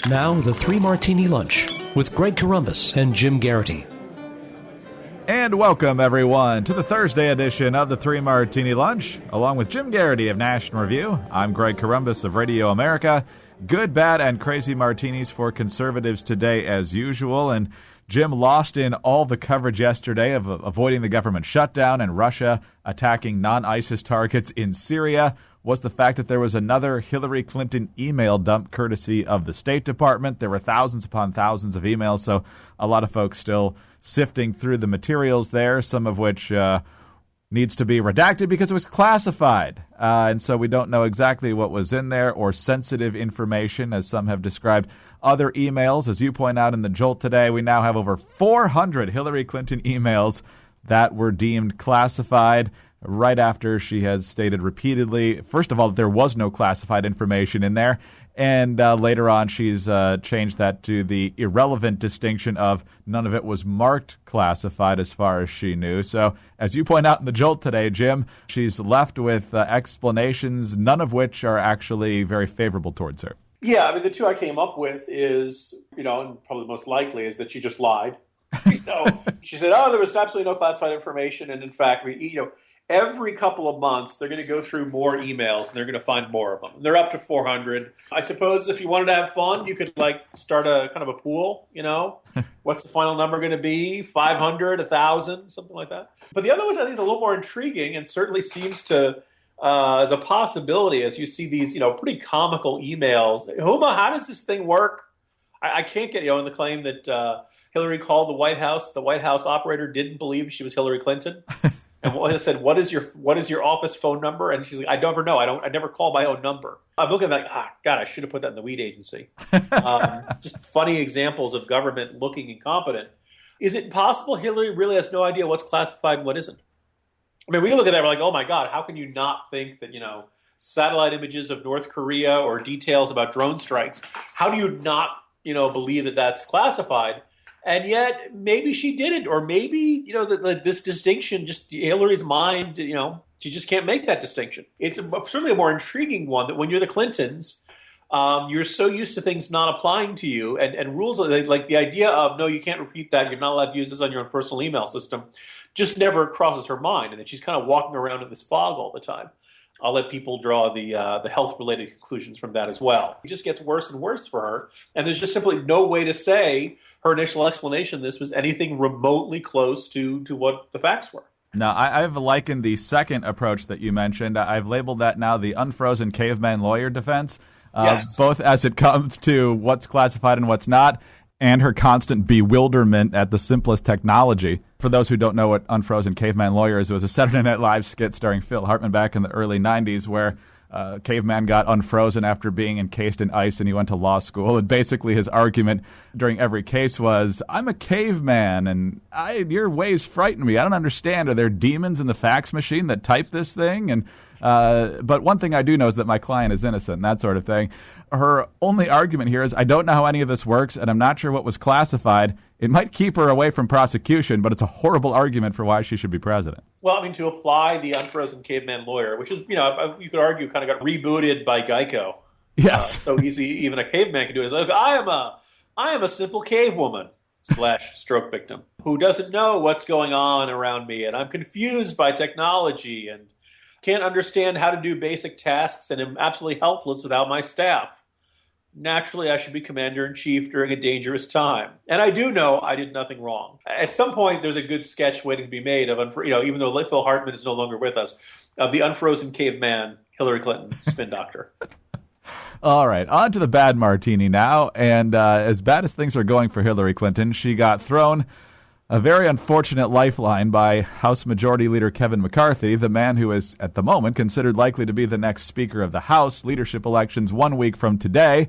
Now, the Three Martini Lunch with Greg Corombos and Jim Garrity. And welcome, everyone, to the Thursday edition of the Three Martini Lunch. Along with Jim Garrity of National Review, I'm Greg Corombos of Radio America. Good, bad, and crazy martinis for conservatives today, as usual. And Jim, lost in all the coverage yesterday of avoiding the government shutdown and Russia attacking non-ISIS targets in Syria was the fact that there was another Hillary Clinton email dump courtesy of the State Department. There were thousands upon thousands of emails, so a lot of folks still sifting through the materials there, some of which needs to be redacted because it was classified. And so we don't know exactly what was in there, or sensitive information, as some have described other emails. As you point out in the Jolt today, we now have over 400 Hillary Clinton emails that were deemed classified, right after she has stated repeatedly, first of all, that there was no classified information in there, and later on she's changed that to the irrelevant distinction of none of it was marked classified as far as she knew. So, as you point out in the Jolt today, Jim, she's left with explanations, none of which are actually very favorable towards her. Yeah, I mean, the two I came up with is, and probably the most likely is that she just lied. She said, there was absolutely no classified information, and in fact, every couple of months, they're going to go through more emails, and they're going to find more of them. They're up to 400. I suppose if you wanted to have fun, you could start a kind of a pool, What's the final number going to be? 500, 1,000, something like that. But the other one I think is a little more intriguing and certainly seems to, as a possibility, as you see these, pretty comical emails. Huma, how does this thing work? I can't get, in the claim that Hillary called the White House operator didn't believe she was Hillary Clinton. And I said, what is your office phone number? And she's like, I never know. I never call my own number. I'm looking like, God, I should have put that in the weed agency. Just funny examples of government looking incompetent. Is it possible Hillary really has no idea what's classified and what isn't? I mean, we look at that, we're like, oh my God, how can you not think that, satellite images of North Korea or details about drone strikes, how do you not, believe that that's classified? And yet, maybe she didn't, or maybe, this distinction, just Hillary's mind, she just can't make that distinction. It's certainly a more intriguing one that when you're the Clintons, you're so used to things not applying to you, and rules like the idea of, no, you can't repeat that, you're not allowed to use this on your own personal email system, just never crosses her mind, and that she's kind of walking around in this fog all the time. I'll let people draw the health-related conclusions from that as well. It just gets worse and worse for her, and there's just simply no way to say her initial explanation of this was anything remotely close to what the facts were. Now, I've likened the second approach that you mentioned. I've labeled that now the unfrozen caveman lawyer defense, yes. Both as it comes to what's classified and what's not, and her constant bewilderment at the simplest technology. For those who don't know what Unfrozen Caveman Lawyer is, it was a Saturday Night Live skit starring Phil Hartman back in the early 90s where Caveman got unfrozen after being encased in ice and he went to law school. And basically his argument during every case was, I'm a caveman and your ways frighten me. I don't understand. Are there demons in the fax machine that type this thing? And but one thing I do know is that my client is innocent and that sort of thing. Her only argument here is, I don't know how any of this works, and I'm not sure what was classified. It might keep her away from prosecution, but it's a horrible argument for why she should be president. Well, I mean, to apply the Unfrozen Caveman Lawyer, which is, you could argue kind of got rebooted by Geico. Yes. So easy, even a caveman can do it. It's like, I am a simple cave woman / stroke victim who doesn't know what's going on around me, and I'm confused by technology and can't understand how to do basic tasks, and am absolutely helpless without my staff. Naturally, I should be commander-in-chief during a dangerous time. And I do know I did nothing wrong. At some point, there's a good sketch waiting to be made of, even though Phil Hartman is no longer with us, of the unfrozen caveman, Hillary Clinton, spin doctor. All right, on to the Bad Martini now. And as bad as things are going for Hillary Clinton, she got thrown a very unfortunate lifeline by House Majority Leader Kevin McCarthy, the man who is, at the moment, considered likely to be the next Speaker of the House. Leadership elections 1 week from today.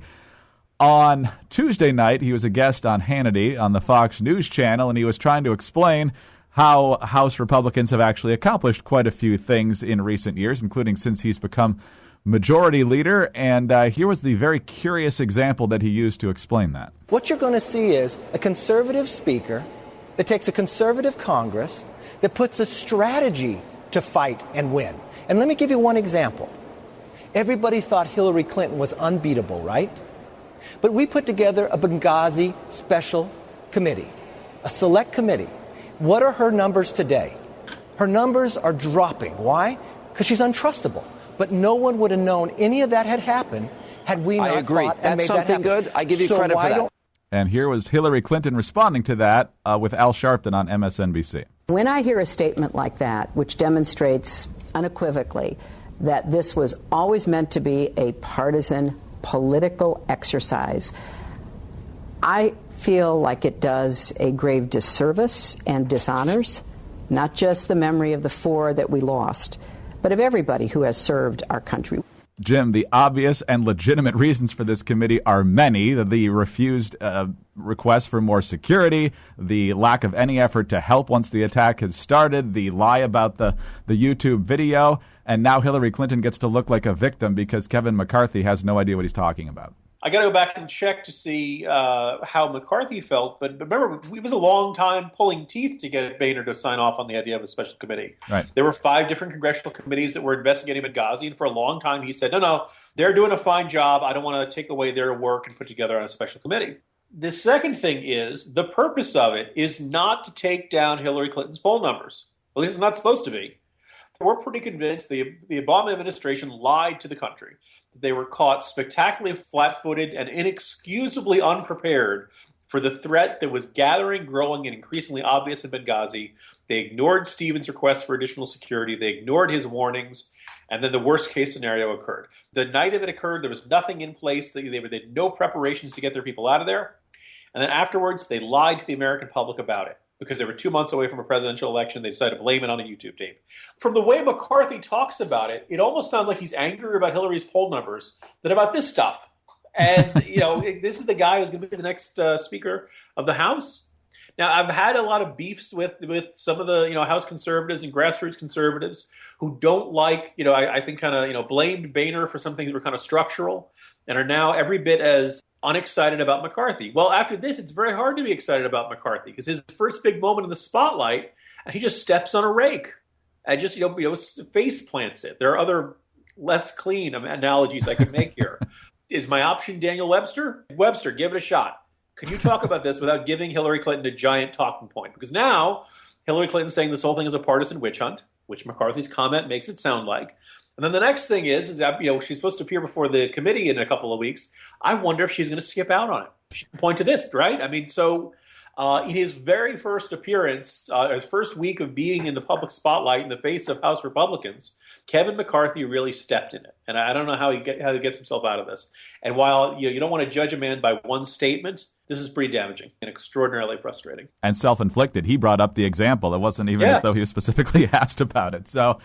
On Tuesday night, he was a guest on Hannity on the Fox News channel, and he was trying to explain how House Republicans have actually accomplished quite a few things in recent years, including since he's become Majority Leader. And here was the very curious example that he used to explain that. What you're going to see is a conservative Speaker that takes a conservative Congress, that puts a strategy to fight and win. And let me give you one example. Everybody thought Hillary Clinton was unbeatable, right? But we put together a Benghazi special committee, a select committee. What are her numbers today? Her numbers are dropping. Why? Because she's untrustable. But no one would have known any of that had happened had we not fought and made that happen. That's something good. I give you credit for that. And here was Hillary Clinton responding to that with Al Sharpton on MSNBC. When I hear a statement like that, which demonstrates unequivocally that this was always meant to be a partisan political exercise, I feel like it does a grave disservice and dishonors not just the memory of the 4 that we lost, but of everybody who has served our country. Jim, the obvious and legitimate reasons for this committee are many. The refused request for more security, the lack of any effort to help once the attack has started, the lie about the YouTube video, and now Hillary Clinton gets to look like a victim because Kevin McCarthy has no idea what he's talking about. I got to go back and check to see how McCarthy felt. But remember, it was a long time pulling teeth to get Boehner to sign off on the idea of a special committee. Right. There were 5 different congressional committees that were investigating Benghazi. And for a long time, he said, no, they're doing a fine job. I don't want to take away their work and put together on a special committee. The second thing is the purpose of it is not to take down Hillary Clinton's poll numbers. Well, it's not supposed to be. We're pretty convinced the Obama administration lied to the country. They were caught spectacularly flat-footed and inexcusably unprepared for the threat that was gathering, growing, and increasingly obvious in Benghazi. They ignored Stevens' request for additional security. They ignored his warnings. And then the worst-case scenario occurred. The night of it occurred, there was nothing in place. They had no preparations to get their people out of there. And then afterwards, they lied to the American public about it. Because they were 2 months away from a presidential election, they decided to blame it on a YouTube tape. From the way McCarthy talks about it, it almost sounds like he's angrier about Hillary's poll numbers than about this stuff. And, this is the guy who's going to be the next Speaker of the House. Now, I've had a lot of beefs with some of the, House conservatives and grassroots conservatives who don't like, I think kind of, blamed Boehner for some things that were kind of structural and are now every bit as unexcited about McCarthy. Well, after this, it's very hard to be excited about McCarthy because his first big moment in the spotlight, he just steps on a rake and just, face plants it. There are other less clean analogies I could make here. Is my option Daniel Webster? Webster, give it a shot. Can you talk about this without giving Hillary Clinton a giant talking point? Because now Hillary Clinton's saying this whole thing is a partisan witch hunt, which McCarthy's comment makes it sound like. And then the next thing is that, she's supposed to appear before the committee in a couple of weeks. I wonder if she's going to skip out on it. She can point to this, right? In his very first appearance, his first week of being in the public spotlight in the face of House Republicans, Kevin McCarthy really stepped in it. And I don't know how he gets himself out of this. And while you don't want to judge a man by one statement, this is pretty damaging and extraordinarily frustrating. And self-inflicted. He brought up the example. It wasn't even as though he was specifically asked about it. So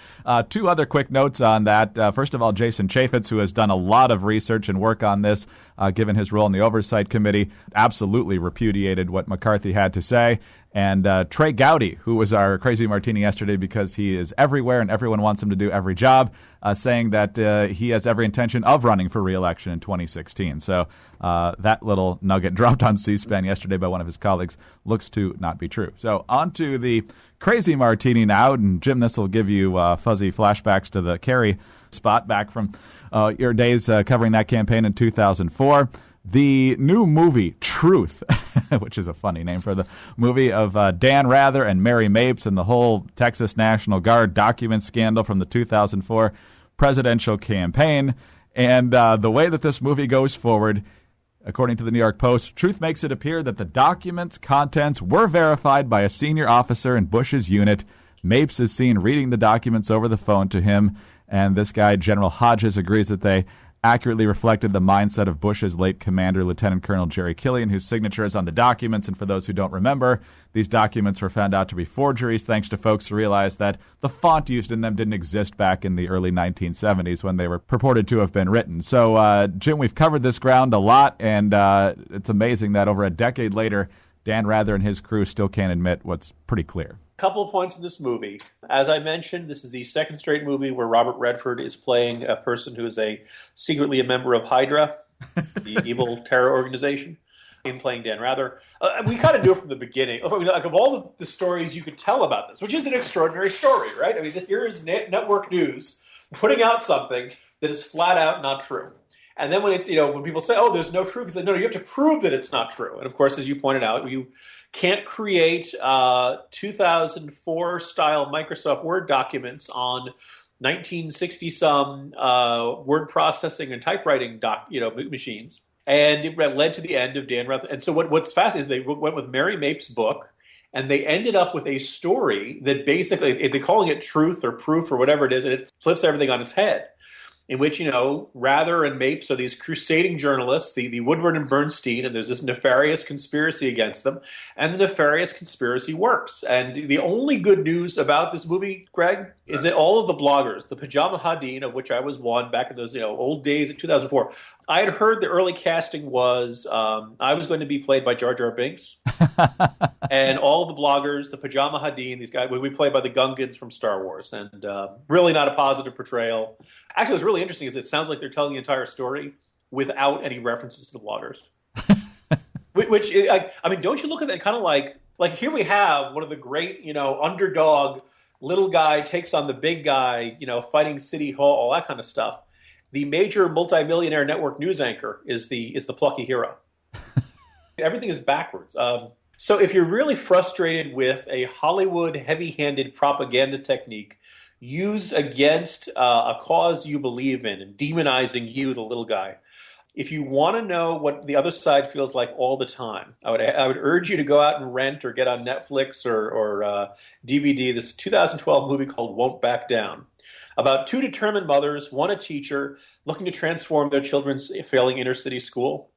2 other quick notes on that. First of all, Jason Chaffetz, who has done a lot of research and work on this, given his role in the Oversight Committee, absolutely repudiated what McCarthy had to say. And Trey Gowdy, who was our Crazy Martini yesterday because he is everywhere and everyone wants him to do every job, saying that he has every intention of running for re-election in 2016. So that little nugget dropped on C-SPAN yesterday by one of his colleagues looks to not be true. So on to the Crazy Martini now. And Jim, this will give you fuzzy flashbacks to the Kerry spot back from your days covering that campaign in 2004. The new movie, Truth, which is a funny name for the movie, of Dan Rather and Mary Mapes and the whole Texas National Guard document scandal from the 2004 presidential campaign. And the way that this movie goes forward, according to the New York Post, Truth makes it appear that the documents' contents were verified by a senior officer in Bush's unit. Mapes is seen reading the documents over the phone to him, and this guy, General Hodges, agrees that they accurately reflected the mindset of Bush's late commander, Lieutenant Colonel Jerry Killian, whose signature is on the documents. And for those who don't remember, these documents were found out to be forgeries thanks to folks who realized that the font used in them didn't exist back in the early 1970s when they were purported to have been written. So, Jim, we've covered this ground a lot, and it's amazing that over a decade later, Dan Rather and his crew still can't admit what's pretty clear. Couple of points in this movie. As I mentioned, this is the second straight movie where Robert Redford is playing a person who is secretly a member of Hydra, the evil terror organization, in playing Dan Rather. We kind of knew from the beginning, like of all the stories you could tell about this, which is an extraordinary story, right? I mean, here is network news putting out something that is flat out not true. And then when when people say, "Oh, there's no truth," no, you have to prove that it's not true. And of course, as you pointed out, you can't create 2004 style Microsoft Word documents on 1960 some word processing and typewriting machines. And it led to the end of Dan Rather. And so what's fascinating is they went with Mary Mapes' book, and they ended up with a story that basically, they're calling it truth or proof or whatever it is, and it flips everything on its head. In which, Rather and Mapes are these crusading journalists, the Woodward and Bernstein, and there's this nefarious conspiracy against them, and the nefarious conspiracy works. And the only good news about this movie, Greg, is that all of the bloggers, the Pajama Hadeen, of which I was one back in those old days in 2004, I had heard the early casting was I was going to be played by Jar Jar Binks, and all of the bloggers, the Pajama Hadeen, these guys, would be played by the Gungans from Star Wars, and really not a positive portrayal. Actually, what's really interesting is it sounds like they're telling the entire story without any references to the bloggers. Which, don't you look at that kind of like here we have one of the great, underdog, little guy takes on the big guy, fighting City Hall, all that kind of stuff. The major multimillionaire network news anchor is the plucky hero. Everything is backwards. So if you're really frustrated with a Hollywood heavy-handed propaganda technique used against a cause you believe in and demonizing you, the little guy, if you want to know what the other side feels like all the time, I would urge you to go out and rent or get on Netflix or DVD this 2012 movie called Won't Back Down, about two determined mothers, one a teacher, looking to transform their children's failing inner city school.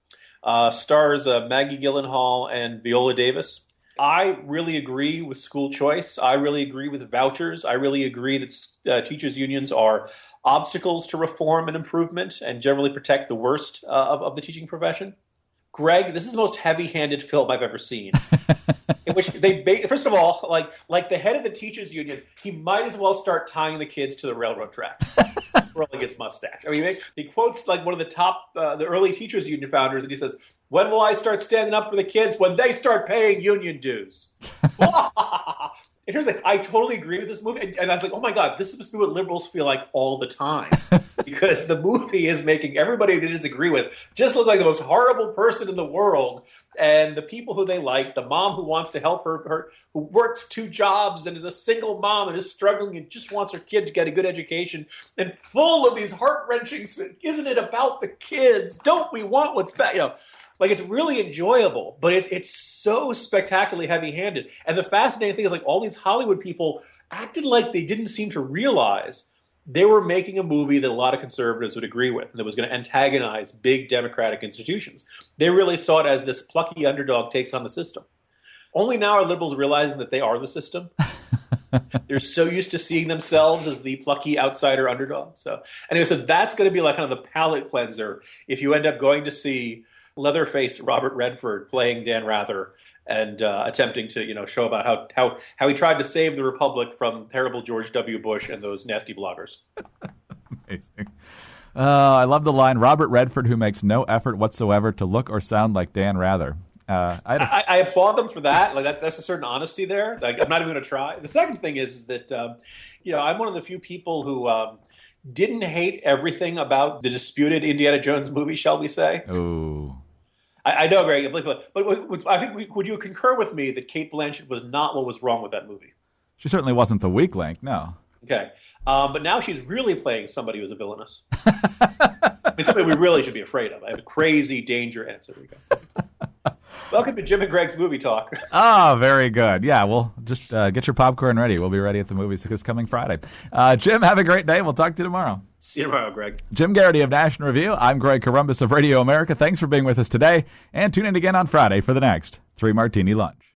Stars Maggie Gyllenhaal and Viola Davis. I really agree with school choice. I really agree with vouchers. I really agree that teachers' unions are obstacles to reform and improvement and generally protect the worst of the teaching profession. Greg, this is the most heavy-handed film I've ever seen. In which first of all, like the head of the teachers' union, he might as well start tying the kids to the railroad tracks. Rolling his mustache. He quotes like one of the top, the early teachers' union founders, and he says, "When will I start standing up for the kids? When they start paying union dues." And here's the thing, I totally agree with this movie. And I was like, oh my God, this is what liberals feel like all the time. Because the movie is making everybody they disagree with just look like the most horrible person in the world. And the people who they like, the mom who wants to help her who works 2 jobs and is a single mom and is struggling and just wants her kid to get a good education, and full of these heart-wrenching, isn't it about the kids? Don't we want what's bad? It's really enjoyable, but it's so spectacularly heavy-handed. And the fascinating thing is, all these Hollywood people acted like they didn't seem to realize they were making a movie that a lot of conservatives would agree with, and that was going to antagonize big democratic institutions. They really saw it as this plucky underdog takes on the system. Only now are liberals realizing that they are the system. They're so used to seeing themselves as the plucky outsider underdog. So anyway, that's going to be kind of the palate cleanser if you end up going to see Leatherface Robert Redford playing Dan Rather and attempting to show about how he tried to save the republic from terrible George W. Bush and those nasty bloggers. Amazing. I love the line, Robert Redford, who makes no effort whatsoever to look or sound like Dan Rather. I applaud them for that. That's a certain honesty there. I'm not even going to try. The second thing is that I'm one of the few people who didn't hate everything about the disputed Indiana Jones movie, shall we say? Oh. I know, Greg, but I think would you concur with me that Cate Blanchett was not what was wrong with that movie? She certainly wasn't the weak link, no. Okay. But now she's really playing somebody who's a villainous. Somebody we really should be afraid of. I have a crazy danger in it. So there we go. Welcome to Jim and Greg's Movie Talk. Oh, very good. Yeah, well, just get your popcorn ready. We'll be ready at the movies this coming Friday. Jim, have a great day. We'll talk to you tomorrow. See you tomorrow, Greg. Jim Garrity of National Review. I'm Greg Columbus of Radio America. Thanks for being with us today, and tune in again on Friday for the next 3 Martini Lunch.